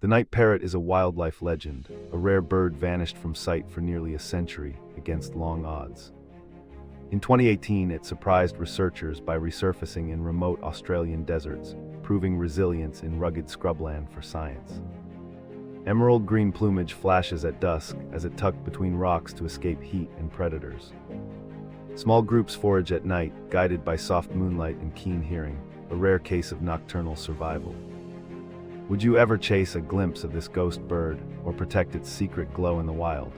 The night parrot is a wildlife legend, a rare bird vanished from sight for nearly a century against long odds. In 2018, it surprised researchers by resurfacing in remote Australian deserts, proving resilience in rugged scrubland for science. Emerald green plumage flashes at dusk as it tucked between rocks to escape heat and predators. Small groups forage at night, guided by soft moonlight and keen hearing, a rare case of nocturnal survival. Would you ever chase a glimpse of this ghost bird or protect its secret glow in the wild?